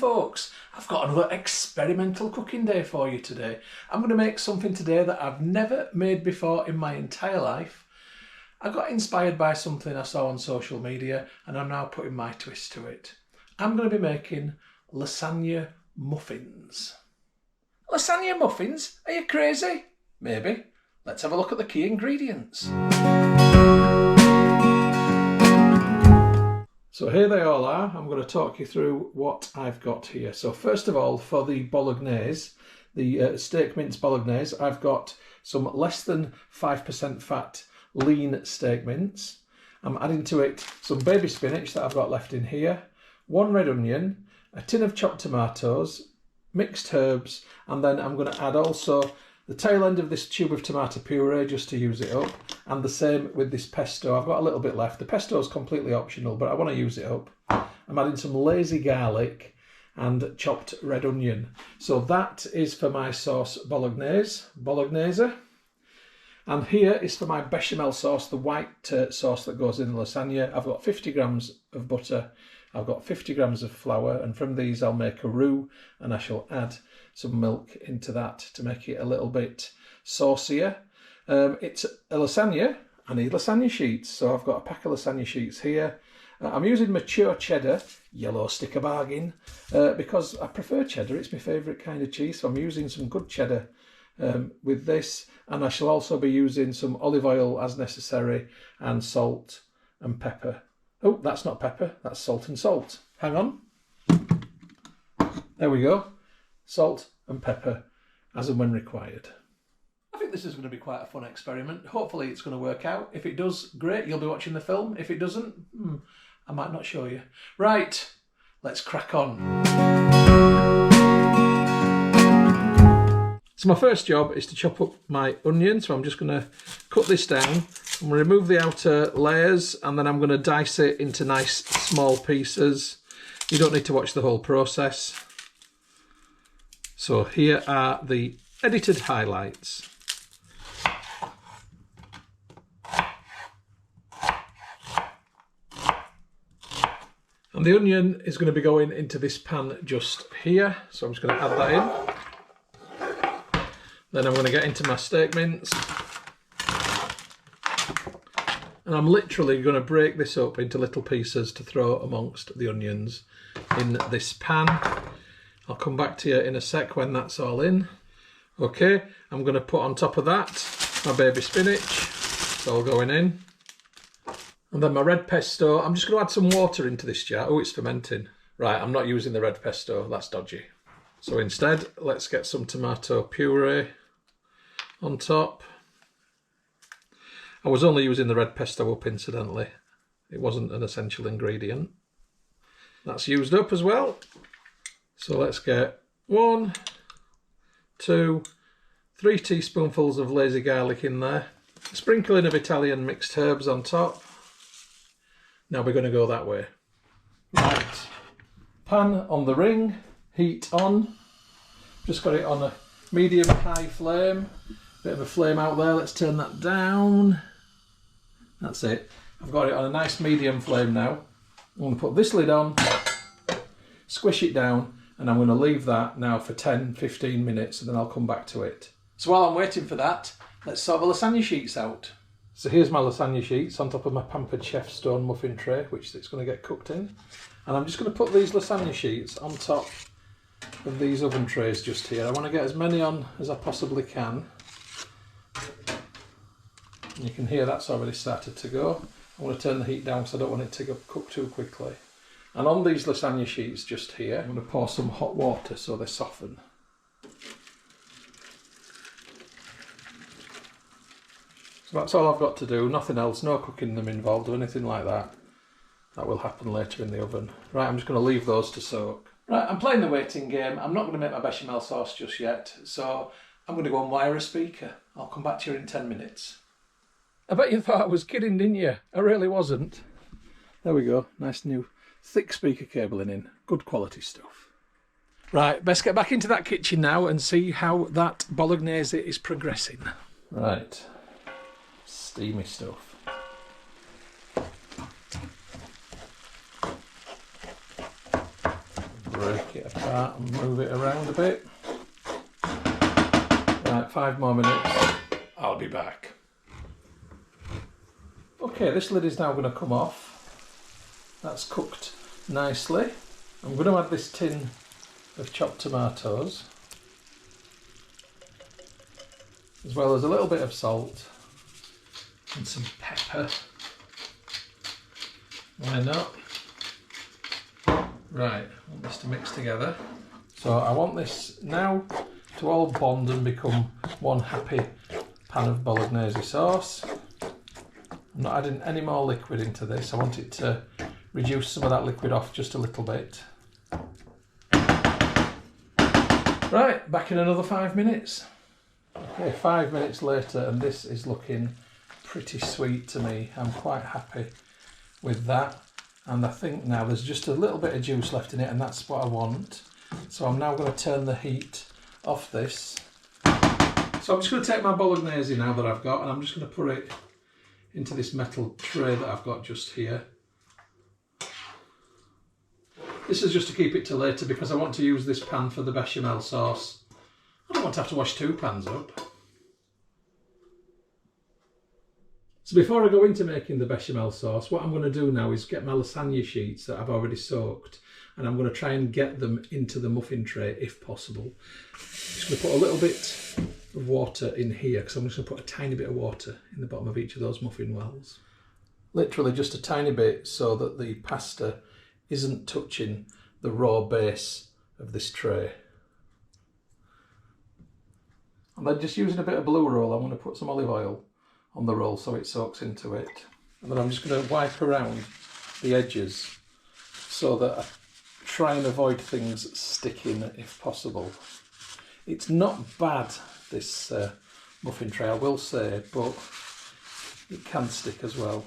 folks, I've got another experimental cooking day for you today. I'm going to make something today that I've never made before in my entire life. I got inspired by something I saw on social media and I'm now putting my twist to it. I'm going to be making lasagna muffins. Lasagna muffins? Are you crazy? Maybe. Let's have a look at the key ingredients. So here they all are. I'm going to talk you through what I've got here. So first of all, for the bolognese, the steak mince bolognese, I've got some less than 5% fat lean steak mince. I'm adding to it some baby spinach that I've got left in here, 1 red onion, a tin of chopped tomatoes, mixed herbs, and then I'm going to add also the tail end of this tube of tomato puree just to use it up, and the same with this pesto. I've got a little bit left. The pesto is completely optional, but I want to use it up. I'm adding some lazy garlic and chopped red onion. So that is for my sauce bolognese. And here is for my bechamel sauce, the white sauce that goes in the lasagna. I've got 50 grams of butter, I've got 50 grams of flour, and from these I'll make a roux, and I shall add some milk into that to make it a little bit saucier. It's a lasagna. I need lasagna sheets, so I've got a pack of lasagna sheets here. I'm using mature cheddar, yellow sticker bargain, because I prefer cheddar. It's my favourite kind of cheese, so I'm using some good cheddar with this, and I shall also be using some olive oil as necessary, and salt and pepper. Oh, that's not pepper, that's salt and salt. Hang on. There we go. Salt and pepper as and when required. I think this is going to be quite a fun experiment. Hopefully it's going to work out. If it does, great, you'll be watching the film. If it doesn't, I might not show you. Right, let's crack on. So my first job is to chop up my onion. So I'm just going to cut this down. I'm going to remove the outer layers, and then I'm going to dice it into nice small pieces. You don't need to watch the whole process. So here are the edited highlights. And the onion is going to be going into this pan just here. So I'm just going to add that in. Then I'm going to get into my steak mince. And I'm literally going to break this up into little pieces to throw amongst the onions in this pan. I'll come back to you in a sec when that's all in. Okay, I'm going to put on top of that my baby spinach. It's all going in. And then my red pesto. I'm just going to add some water into this jar. Oh, it's fermenting. Right, I'm not using the red pesto. That's dodgy. So instead, let's get some tomato puree on top. I was only using the red pesto up, incidentally. It wasn't an essential ingredient. That's used up as well. So let's get 1, 2, 3 teaspoonfuls of lazy garlic in there. A sprinkling of Italian mixed herbs on top. Now we're going to go that way. Right. Pan on the ring, heat on. Just got it on a medium-high flame. Bit of a flame out there, let's turn that down. That's it. I've got it on a nice medium flame now. I'm going to put this lid on, squish it down, and I'm going to leave that now for 10-15 minutes, and then I'll come back to it. So while I'm waiting for that, let's sort the lasagna sheets out. So here's my lasagna sheets on top of my Pampered Chef stone muffin tray, which it's going to get cooked in. And I'm just going to put these lasagna sheets on top of these oven trays just here. I want to get as many on as I possibly can. And you can hear that's already started to go. I want to turn the heat down because I don't want it to cook too quickly. And on these lasagna sheets just here, I'm going to pour some hot water so they soften. So that's all I've got to do, nothing else, no cooking them involved or anything like that. That will happen later in the oven. Right, I'm just going to leave those to soak. Right, I'm playing the waiting game. I'm not going to make my bechamel sauce just yet, so I'm going to go and wire a speaker. I'll come back to you in 10 minutes. I bet you thought I was kidding, didn't you? I really wasn't. There we go, nice new thick speaker cabling in. Good quality stuff. Right, best get back into that kitchen now and see how that bolognese is progressing. Right, steamy stuff. break it apart and move it around a bit. Right, 5 more minutes. I'll be back. Okay, this lid is now going to come off. That's cooked nicely. I'm going to add this tin of chopped tomatoes, as well as a little bit of salt and some pepper. Why not? Right, I want this to mix together. So I want this now to all bond and become one happy pan of bolognese sauce. I'm not adding any more liquid into this. I want it to reduce some of that liquid off just a little bit. Right, back in another 5 minutes. Okay, 5 minutes later, and this is looking pretty sweet to me. I'm quite happy with that. And I think now there's just a little bit of juice left in it, and that's what I want. So I'm now going to turn the heat off this. So I'm just going to take my bolognese now that I've got, and I'm just going to put it into this metal tray that I've got just here. This is just to keep it to later because I want to use this pan for the bechamel sauce. I don't want to have to wash 2 pans up. So before I go into making the bechamel sauce, what I'm going to do now is get my lasagne sheets that I've already soaked, and I'm going to try and get them into the muffin tray if possible. Just going to put a little bit of water in here because I'm just going to put a tiny bit of water in the bottom of each of those muffin wells. Literally just a tiny bit so that the pasta isn't touching the raw base of this tray. And then just using a bit of blue roll, I'm going to put some olive oil on the roll so it soaks into it. And then I'm just going to wipe around the edges so that I try and avoid things sticking if possible. It's not bad, this muffin tray, I will say, but it can stick as well.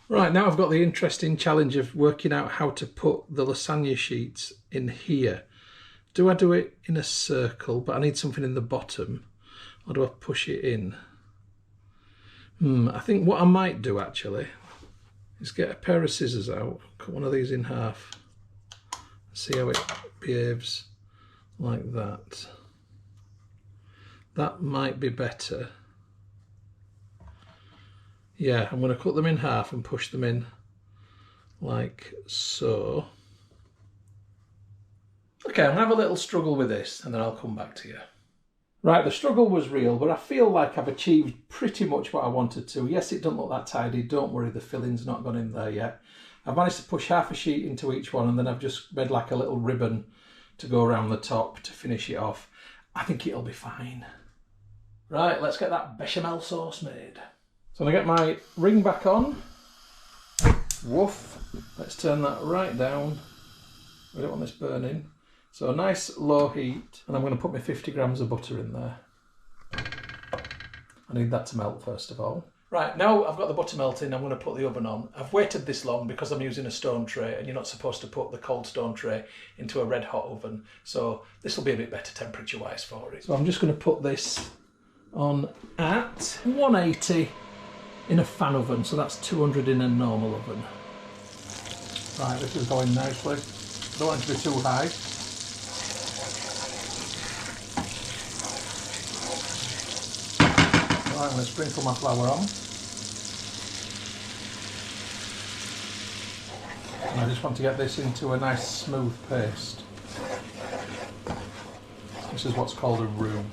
Right, now I've got the interesting challenge of working out how to put the lasagne sheets in here. Do I do it in a circle, but I need something in the bottom, or do I push it in? I think what I might do actually is get a pair of scissors out, cut one of these in half, see how it behaves like that. That might be better. Yeah, I'm going to cut them in half and push them in like so. Okay, I'm going to have a little struggle with this and then I'll come back to you. Right, the struggle was real, but I feel like I've achieved pretty much what I wanted to. Yes, it doesn't look that tidy. Don't worry, the filling's not gone in there yet. I've managed to push half a sheet into each one, and then I've just made like a little ribbon to go around the top to finish it off. I think it'll be fine. Right, let's get that bechamel sauce made. So I'm going to get my ring back on. Woof. Let's turn that right down. We don't want this burning. So a nice low heat, and I'm going to put my 50 grams of butter in there. I need that to melt first of all. Right, now I've got the butter melting, I'm going to put the oven on. I've waited this long because I'm using a stone tray, and you're not supposed to put the cold stone tray into a red hot oven. So this will be a bit better temperature wise for it. So I'm just going to put this on at 180 in a fan oven, so that's 200 in a normal oven. Right, this is going nicely. Don't want it to be too high. Right, I'm going to sprinkle my flour on. And I just want to get this into a nice smooth paste. This is what's called a roux.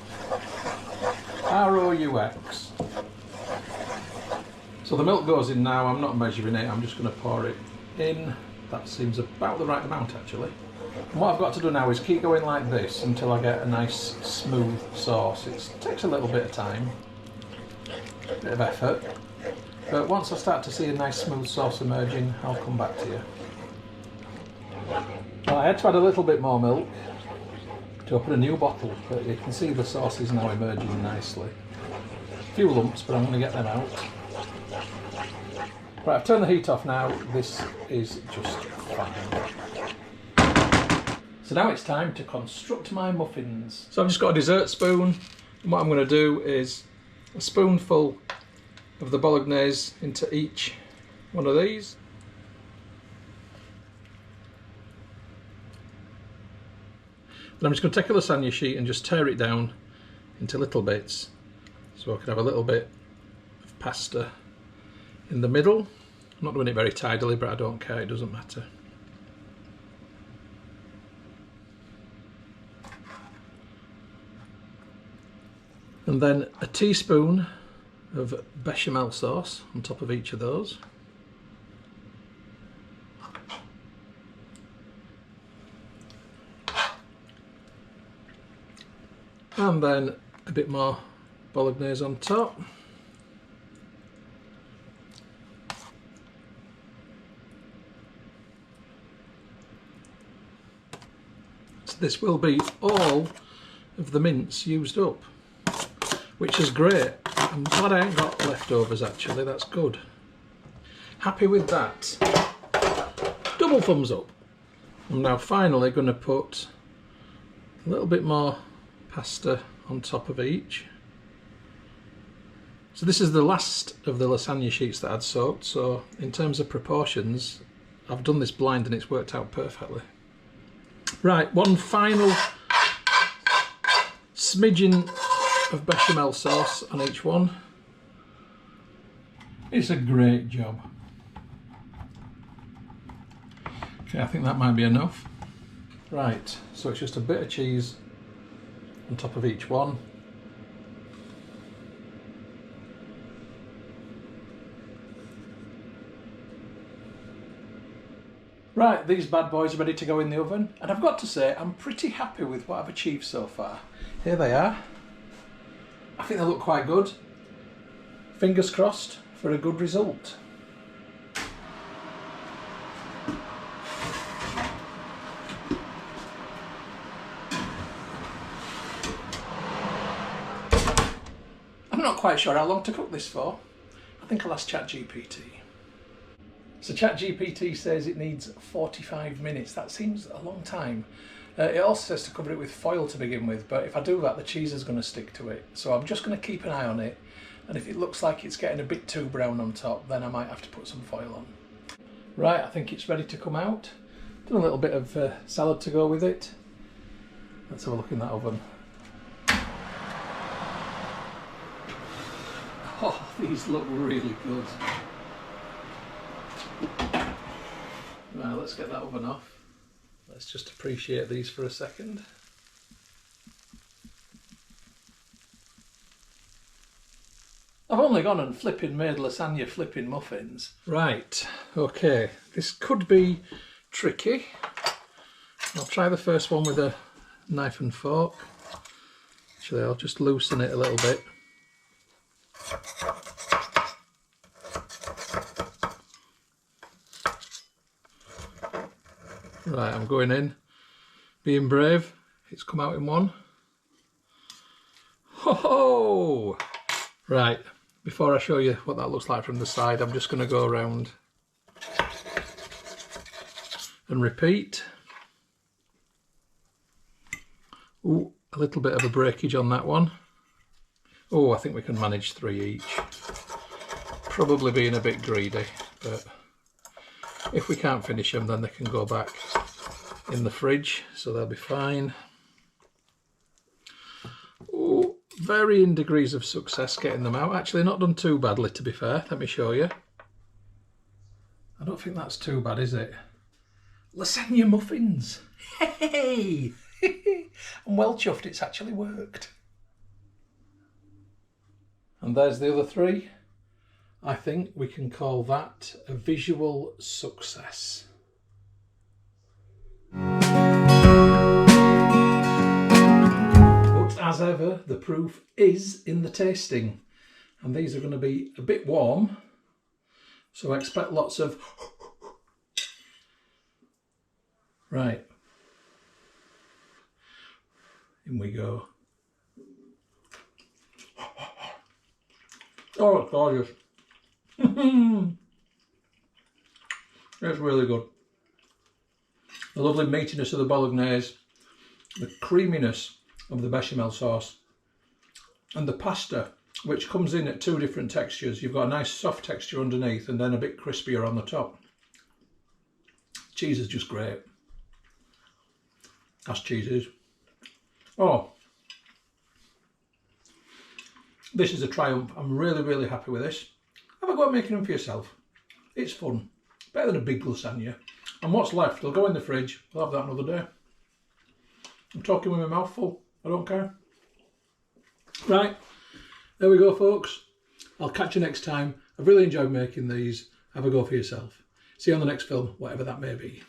R-O-U-X. So the milk goes in now. I'm not measuring it, I'm just going to pour it in. That seems about the right amount actually. And what I've got to do now is keep going like this until I get a nice smooth sauce. It takes a little bit of time. Bit of effort, but once I start to see a nice smooth sauce emerging, I'll come back to you. Well, I had to add a little bit more milk to open a new bottle, but you can see the sauce is now emerging nicely. A few lumps, but I'm going to get them out. Right, I've turned the heat off now. This is just fine. So now it's time to construct my muffins. So I've just got a dessert spoon, and what I'm going to do is a spoonful of the bolognese into each one of these. And I'm just going to take a lasagna sheet and just tear it down into little bits, so I can have a little bit of pasta in the middle. I'm not doing it very tidily, but I don't care, it doesn't matter. And then a teaspoon of bechamel sauce on top of each of those. And then a bit more bolognese on top. So this will be all of the mince used up, which is great. I'm glad I ain't got leftovers actually, that's good. Happy with that. Double thumbs up. I'm now finally going to put a little bit more pasta on top of each. So this is the last of the lasagna sheets that I'd soaked, so in terms of proportions I've done this blind and it's worked out perfectly. Right, one final smidgen of bechamel sauce on each one. It's a great job. Okay, I think that might be enough. Right, so it's just a bit of cheese on top of each one. Right, these bad boys are ready to go in the oven, and I've got to say I'm pretty happy with what I've achieved so far. Here they are. I think they look quite good. Fingers crossed for a good result. I'm not quite sure how long to cook this for. I think I'll ask ChatGPT. So ChatGPT says it needs 45 minutes. That seems a long time. It also says to cover it with foil to begin with, but if I do that, the cheese is going to stick to it. So I'm just going to keep an eye on it, and if it looks like it's getting a bit too brown on top, then I might have to put some foil on. Right, I think it's ready to come out. Done a little bit of salad to go with it. Let's have a look in that oven. Oh, these look really good. Right, let's get that oven off. Let's just appreciate these for a second. I've only gone and flipping made lasagna flipping muffins. Right, okay, this could be tricky. I'll try the first one with a knife and fork. Actually, I'll just loosen it a little bit. Right, I'm going in, being brave. It's come out in one. Ho ho! Right, before I show you what that looks like from the side, I'm just going to go around and repeat. Ooh, a little bit of a breakage on that one. Oh, I think we can manage 3 each. Probably being a bit greedy, but if we can't finish them, then they can go back in the fridge, so they'll be fine. Oh, varying degrees of success getting them out. Actually, not done too badly, to be fair. Let me show you. I don't think that's too bad, is it? Lasagne muffins! Hey! I'm well chuffed it's actually worked. And there's the other 3. I think we can call that a visual success. But as ever, the proof is in the tasting. And these are going to be a bit warm, so I expect lots of... Right. In we go. Oh, it's gorgeous. It's really good. The lovely meatiness of the bolognese, the creaminess of the bechamel sauce, and the pasta, which comes in at 2 different textures. You've got a nice soft texture underneath and then a bit crispier on the top. Cheese is just great. As cheese is. Oh, this is a triumph. I'm really, really happy with this. Have a go at making them for yourself. It's fun. Better than a big lasagna. And what's left, they'll go in the fridge. I'll have that another day. I'm talking with my mouth full. I don't care. Right, there we go, folks. I'll catch you next time. I've really enjoyed making these. Have a go for yourself. See you on the next film, whatever that may be.